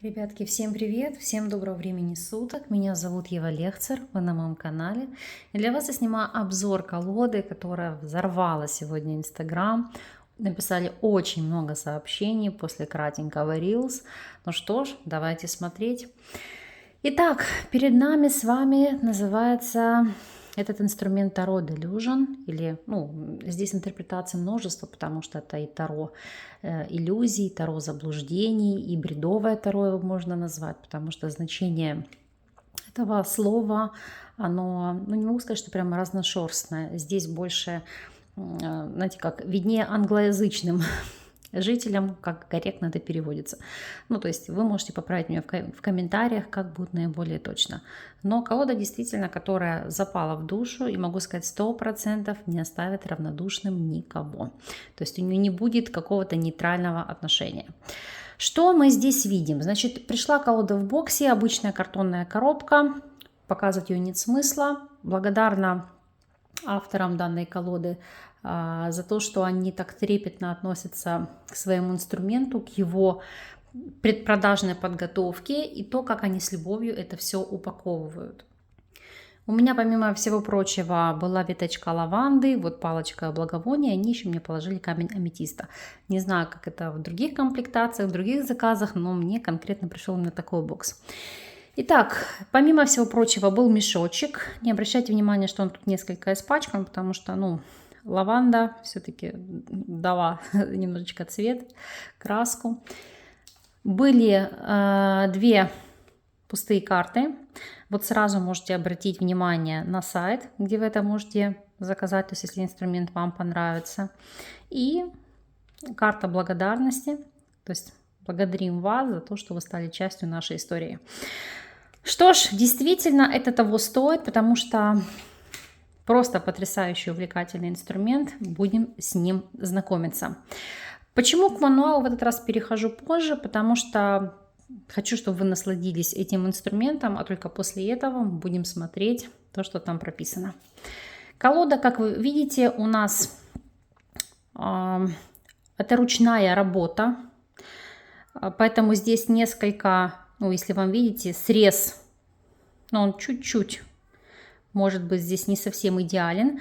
Ребятки, всем привет, всем доброго времени суток. Меня зовут Ева Лехцер, вы на моем канале. И для вас я снимаю обзор колоды, которая взорвала сегодня Инстаграм. Написали очень много сообщений после кратенького Reels. Ну что ж, давайте смотреть. Итак, перед нами с вами называется этот инструмент Таро Delusion, или, здесь интерпретаций множество, потому что это и Таро иллюзий, Таро заблуждений, и бредовое Таро его можно назвать, потому что значение этого слова, оно, не могу сказать, что прямо разношерстное. Здесь больше, знаете, как виднее англоязычным жителям, как корректно это переводится. То есть вы можете поправить меня в комментариях, как будет наиболее точно. Но колода действительно, которая запала в душу, и могу сказать, 100% не оставит равнодушным никого. То есть у нее не будет какого-то нейтрального отношения. Что мы здесь видим? Значит, пришла колода в боксе, обычная картонная коробка. Показывать ее нет смысла. Благодарна авторам данной колоды за то, что они так трепетно относятся к своему инструменту, к его предпродажной подготовке и то, как они с любовью это все упаковывают. У меня, помимо всего прочего, была веточка лаванды, вот палочка благовония, они еще мне положили камень аметиста. Не знаю, как это в других комплектациях, в других заказах, но мне конкретно пришел именно такой бокс. Итак, помимо всего прочего, был мешочек. Не обращайте внимания, что он тут несколько испачкан, потому что, лаванда все-таки дала немножечко цвет, краску. Были две пустые карты. Вот сразу можете обратить внимание на сайт, где вы это можете заказать, то есть если инструмент вам понравится. И карта благодарности, то есть благодарим вас за то, что вы стали частью нашей истории. Что ж, действительно, это того стоит, потому что просто потрясающий, увлекательный инструмент. Будем с ним знакомиться. Почему к мануалу в этот раз перехожу позже? Потому что хочу, чтобы вы насладились этим инструментом, а только после этого будем смотреть то, что там прописано. Колода, как вы видите, у нас это ручная работа, поэтому здесь несколько, если вам видите, срез, но он чуть-чуть, может быть, здесь не совсем идеален.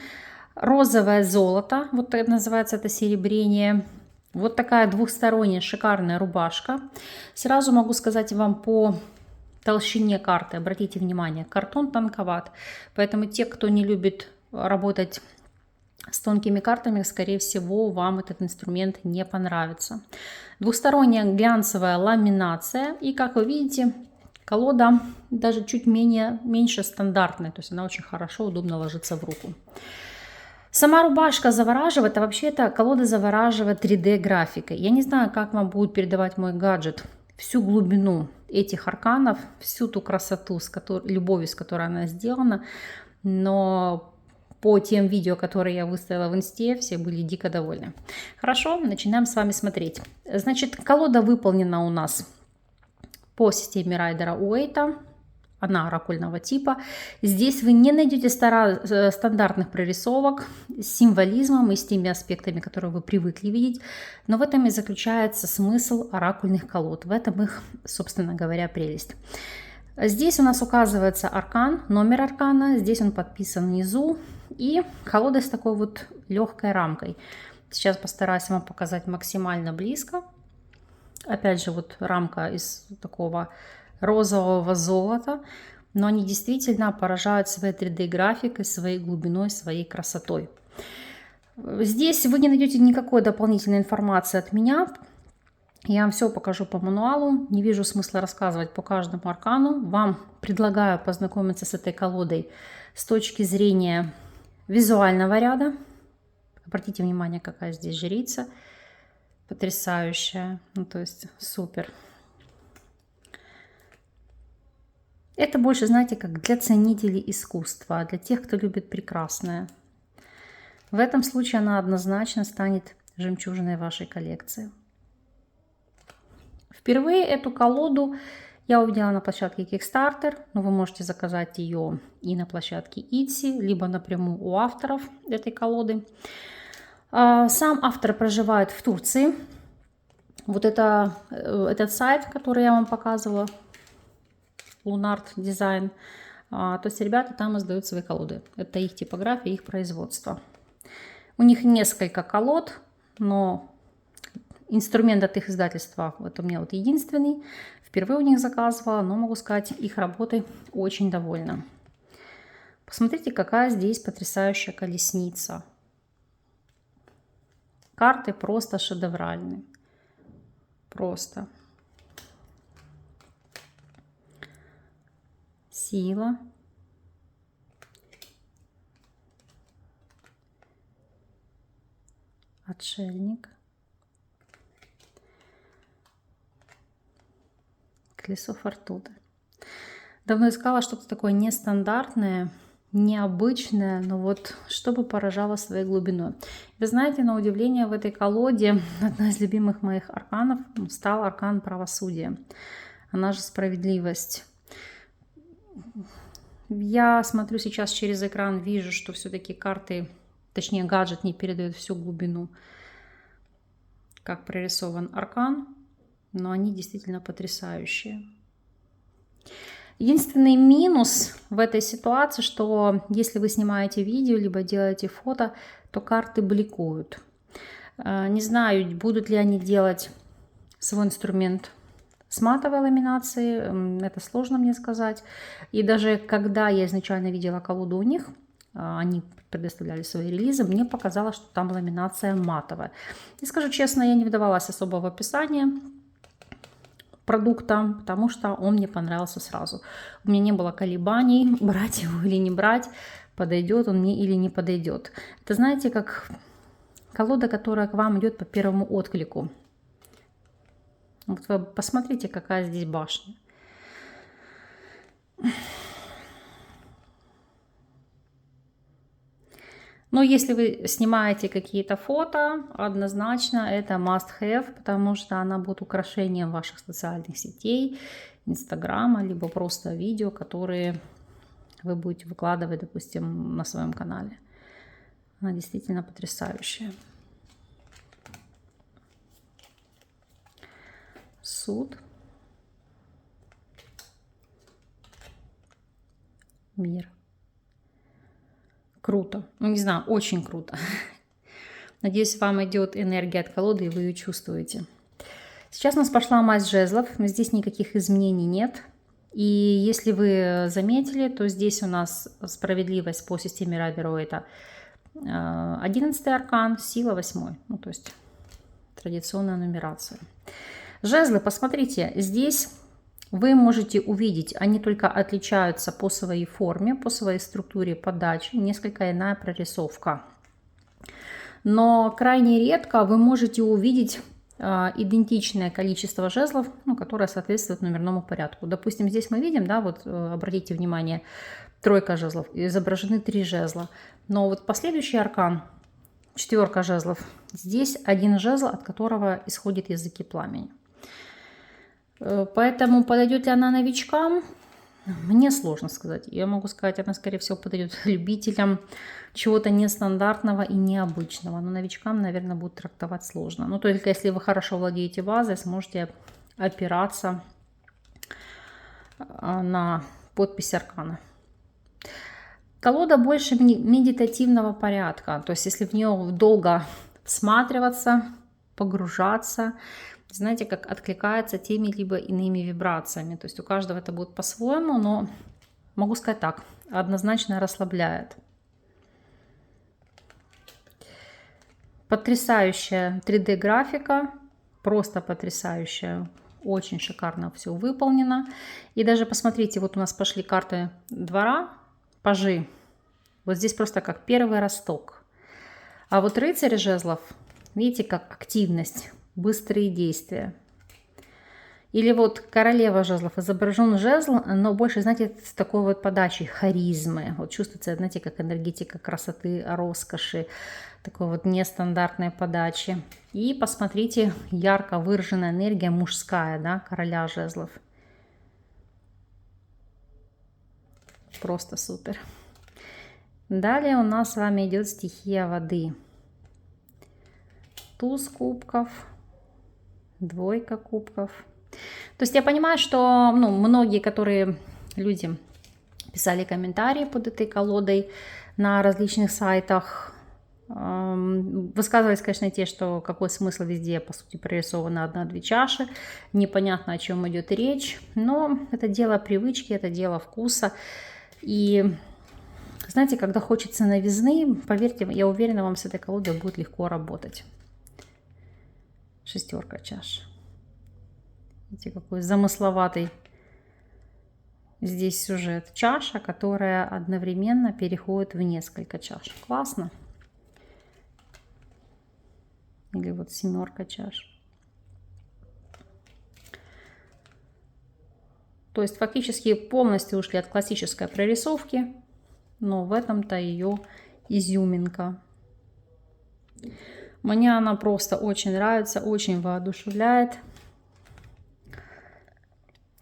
Розовое золото, вот это называется, это серебрение. Вот такая двухсторонняя шикарная рубашка. Сразу могу сказать вам по толщине карты, обратите внимание, картон тонковат, поэтому те, кто не любит работать с тонкими картами, скорее всего, вам этот инструмент не понравится. Двухсторонняя глянцевая ламинация, и, как вы видите, колода даже чуть меньше стандартная, то есть она очень хорошо, удобно ложится в руку. Сама рубашка завораживает, а вообще эта колода завораживает 3D графикой. Я не знаю, как вам будет передавать мой гаджет всю глубину этих арканов, всю ту красоту, любовью, с которой она сделана, но по тем видео, которые я выставила в инсте, все были дико довольны. Хорошо, начинаем с вами смотреть. Значит, колода выполнена у нас по системе Райдера Уэйта. Она оракульного типа. Здесь вы не найдете стандартных прорисовок с символизмом и с теми аспектами, которые вы привыкли видеть. Но в этом и заключается смысл оракульных колод. В этом их, собственно говоря, прелесть. Здесь у нас указывается аркан, номер аркана. Здесь он подписан внизу. И колода с такой вот легкой рамкой. Сейчас постараюсь вам показать максимально близко. Опять же, вот рамка из такого розового золота, но они действительно поражают своей 3D-графикой, своей глубиной, своей красотой. Здесь вы не найдете никакой дополнительной информации от меня. Я вам все покажу по мануалу. Не вижу смысла рассказывать по каждому аркану. Вам предлагаю познакомиться с этой колодой с точки зрения визуального ряда. Обратите внимание, какая здесь жрица. Потрясающая. То есть супер. Это больше, знаете, как для ценителей искусства, для тех, кто любит прекрасное. В этом случае она однозначно станет жемчужиной вашей коллекции. Впервые эту колоду я увидела на площадке Kickstarter, но вы можете заказать ее и на площадке Etsy, либо напрямую у авторов этой колоды. Сам автор проживает в Турции. Вот это, этот сайт, который я вам показывала, Лунарт Дизайн, то есть ребята там издают свои колоды. Это их типография, их производство. У них несколько колод, но инструмент от их издательства вот у меня вот единственный. Впервые у них заказывала, но могу сказать, их работой очень довольна. Посмотрите, какая здесь потрясающая колесница. Карты просто шедевральные. Просто. Сила. Отшельник. Колесо фортуны. Давно искала что-то такое нестандартное, необычное, но вот чтобы поражало своей глубиной. Вы знаете, на удивление в этой колоде одна из любимых моих арканов стал аркан правосудия. Она же справедливость. Я смотрю сейчас через экран, вижу, что все-таки карты, точнее гаджет не передает всю глубину, как прорисован аркан, но они действительно потрясающие. Единственный минус в этой ситуации, что если вы снимаете видео, либо делаете фото, то карты бликуют. Не знаю, будут ли они делать свой инструмент с матовой ламинацией, это сложно мне сказать. И даже когда я изначально видела колоду у них, они предоставляли свои релизы, мне показалось, что там ламинация матовая. И скажу честно, я не вдавалась особо в описание продукта, потому что он мне понравился сразу. У меня не было колебаний, брать его или не брать, подойдет он мне или не подойдет. Это, знаете, как колода, которая к вам идет по первому отклику. Вот вы посмотрите, какая здесь башня. Но если вы снимаете какие-то фото, однозначно это must have, потому что она будет украшением ваших социальных сетей, Инстаграма, либо просто видео, которые вы будете выкладывать, допустим, на своем канале. Она действительно потрясающая. Суд. Мир. Круто. Ну, не знаю, очень круто. Надеюсь, вам идет энергия от колоды, и вы ее чувствуете. Сейчас у нас пошла мазь жезлов. Здесь никаких изменений нет. И если вы заметили, то здесь у нас справедливость по системе Райдер-Уэйта. 11-й аркан, сила 8-й. Ну, то есть традиционная нумерация. Жезлы, посмотрите, здесь вы можете увидеть, они только отличаются по своей форме, по своей структуре подачи, несколько иная прорисовка. Но крайне редко вы можете увидеть идентичное количество жезлов, ну, которое соответствует номерному порядку. Допустим, здесь мы видим, да, вот обратите внимание, тройка жезлов, изображены 3 жезла. Но вот последующий аркан, 4 жезлов, здесь 1 жезл, от которого исходят языки пламени. Поэтому подойдет ли она новичкам, мне сложно сказать. Я могу сказать, она, скорее всего, подойдет любителям чего-то нестандартного и необычного. Но новичкам, наверное, будет трактовать сложно. Но только если вы хорошо владеете вазой, сможете опираться на подпись аркана. Колода больше медитативного порядка. То есть, если в нее долго всматриваться, погружаться, знаете, как откликается теми либо иными вибрациями. То есть у каждого это будет по-своему, но могу сказать так, однозначно расслабляет. Потрясающая 3D-графика, просто потрясающая, очень шикарно все выполнено. И даже посмотрите, вот у нас пошли карты двора, пажи. Вот здесь просто как первый росток. А вот рыцарь жезлов, видите, как активность. Быстрые действия. Или вот королева жезлов, изображен жезл, но больше, знаете, с такой вот подачей харизмы. Вот чувствуется, знаете, как энергетика красоты, роскоши, такой вот нестандартной подачи. И посмотрите, ярко выраженная энергия мужская, да, короля жезлов. Просто супер. Далее у нас с вами идет стихия воды. Туз кубков. двойка кубков. То есть я понимаю, что многие, люди писали комментарии под этой колодой на различных сайтах, высказывались, конечно, те, что какой смысл, везде, по сути, прорисована одна-две чаши, непонятно, о чем идет речь, но это дело привычки, это дело вкуса. И знаете, когда хочется новизны, поверьте, я уверена, вам с этой колодой будет легко работать. Шестерка чаш. Видите, какой замысловатый здесь сюжет. Чаша, которая одновременно переходит в несколько чаш. Классно. Или вот семерка чаш. То есть фактически полностью ушли от классической прорисовки, но в этом-то ее изюминка. Мне она просто очень нравится, очень воодушевляет.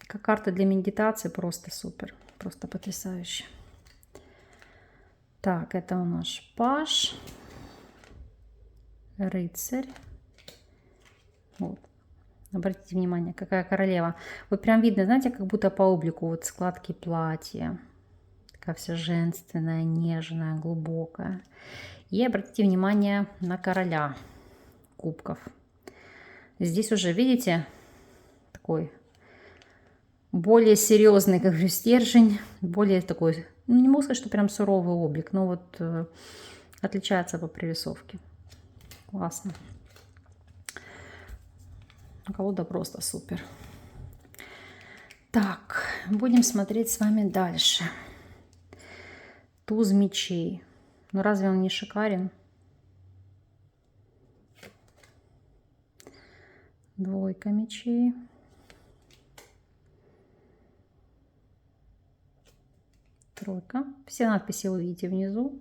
Как карта для медитации просто супер, просто потрясающе. Так, это у нас паж, рыцарь. Вот. Обратите внимание, какая королева. Вот прям видно, знаете, как будто по облику вот складки платья. Такая вся женственная, нежная, глубокая. И обратите внимание на короля кубков. Здесь уже, видите, такой более серьезный, как говорю, стержень, более такой, не могу сказать, что прям суровый облик, но вот отличается по прорисовке. Классно. Колода просто супер. Так, будем смотреть с вами дальше. Туз мечей. Ну разве он не шикарен? Двойка мечей. Тройка. Все надписи вы видите внизу.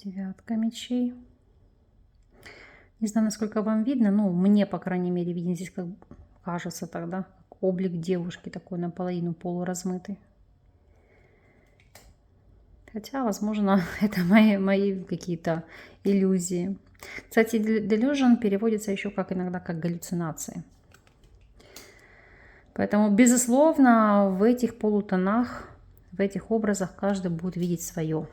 Девятка мечей. Не знаю, насколько вам видно, но мне, по крайней мере, виден здесь, как кажется тогда, облик девушки такой наполовину полуразмытый. Хотя, возможно, это мои какие-то иллюзии. Кстати, delusion переводится еще как иногда как галлюцинации. Поэтому, безусловно, в этих полутонах, в этих образах каждый будет видеть свое.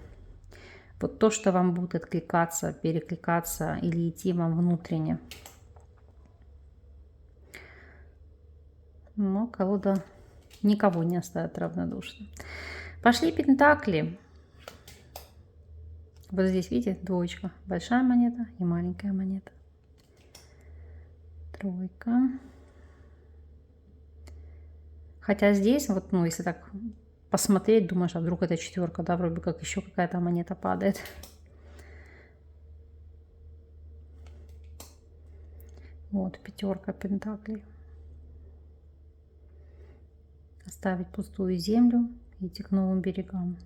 Вот то, что вам будет откликаться, перекликаться или идти вам внутренне. Но колода никого не оставит равнодушным. Пошли пентакли. Вот здесь, видите, двоечка. Большая монета и маленькая монета. Тройка. Хотя здесь, вот, если так посмотреть, думаешь, а вдруг это четверка, да, вроде как еще какая-то монета падает. Вот, пятерка пентаклей. Оставить пустую землю, идти к новым берегам.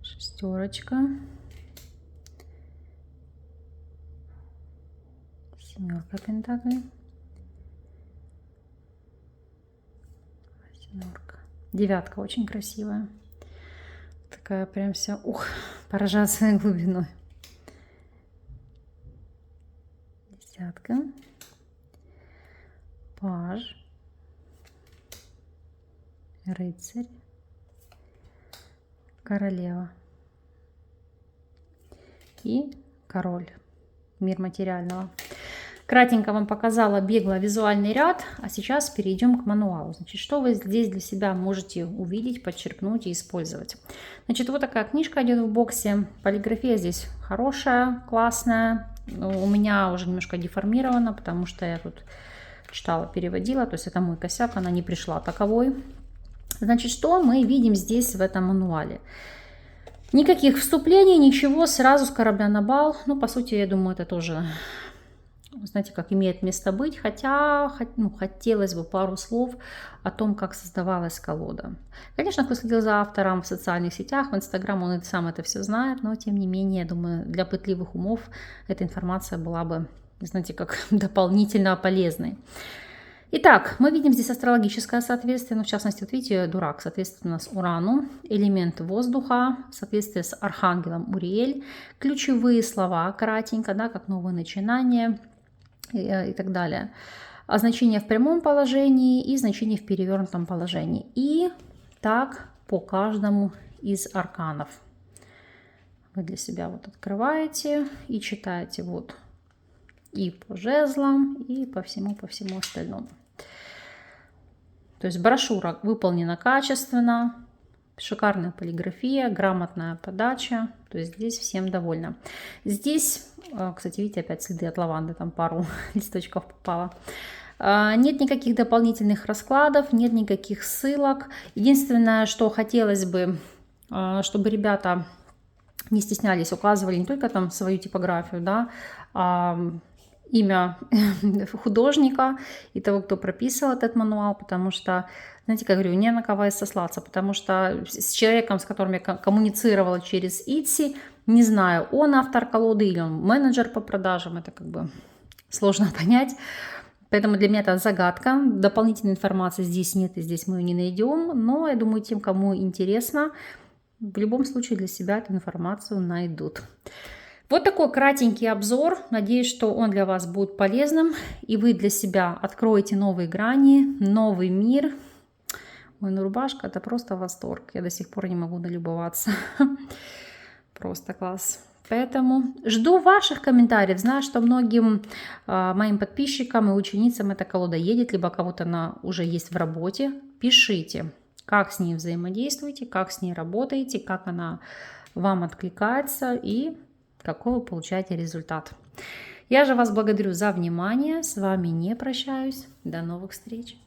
Шестерочка. Семерка пентаклей. Семерка. Девятка очень красивая. Такая прям вся, поражает своей глубиной. Десятка. Паж. Рыцарь. Королева. И король. Мир материального. Кратенько вам показала бегло визуальный ряд, а сейчас перейдем к мануалу. Значит, что вы здесь для себя можете увидеть, подчеркнуть и использовать. Значит, вот такая книжка идет в боксе. Полиграфия здесь хорошая, классная. У меня уже немножко деформирована, потому что я тут читала, переводила. То есть это мой косяк, она не пришла таковой. Значит, что мы видим здесь в этом мануале? Никаких вступлений, ничего, сразу с корабля на бал. Ну, по сути, я думаю, это тоже знаете, как имеет место быть, хотя ну, хотелось бы пару слов о том, как создавалась колода. Конечно, кто следил за автором в социальных сетях, в Инстаграм, он и сам это все знает, но тем не менее, я думаю, для пытливых умов эта информация была бы, знаете, как дополнительно полезной. Итак, мы видим здесь астрологическое соответствие, ну, в частности, вот видите, дурак соответствует у нас Урану, элемент воздуха, в соответствии с архангелом Уриэль, ключевые слова кратенько, да, как новое начинание и так далее. А значение в прямом положении и значение в перевернутом положении. И так по каждому из арканов. Вы для себя вот открываете и читаете вот и по жезлам, и по всему остальному. То есть брошюра выполнена качественно, шикарная полиграфия, грамотная подача. То есть здесь всем довольна. Здесь, кстати, видите, опять следы от лаванды, там пару листочков попало. Нет никаких дополнительных раскладов, нет никаких ссылок. Единственное, что хотелось бы, чтобы ребята не стеснялись, указывали не только там свою типографию, да, имя художника и того, кто прописывал этот мануал, потому что, знаете, как говорю, не на кого и сослаться, потому что с человеком, с которым я коммуницировала через Etsy, не знаю, он автор колоды или он менеджер по продажам, это как бы сложно понять. Поэтому для меня это загадка. Дополнительной информации здесь нет, и здесь мы ее не найдем. Но я думаю, тем, кому интересно, в любом случае для себя эту информацию найдут. Вот такой кратенький обзор. Надеюсь, что он для вас будет полезным. И вы для себя откроете новые грани, новый мир. Ой, ну рубашка — это просто восторг. Я до сих пор не могу налюбоваться. Просто класс. Поэтому жду ваших комментариев. Знаю, что многим моим подписчикам и ученицам эта колода едет, либо кого-то она уже есть в работе. Пишите, как с ней взаимодействуете, как с ней работаете, как она вам откликается и какой вы получаете результат. Я же вас благодарю за внимание. С вами не прощаюсь. До новых встреч.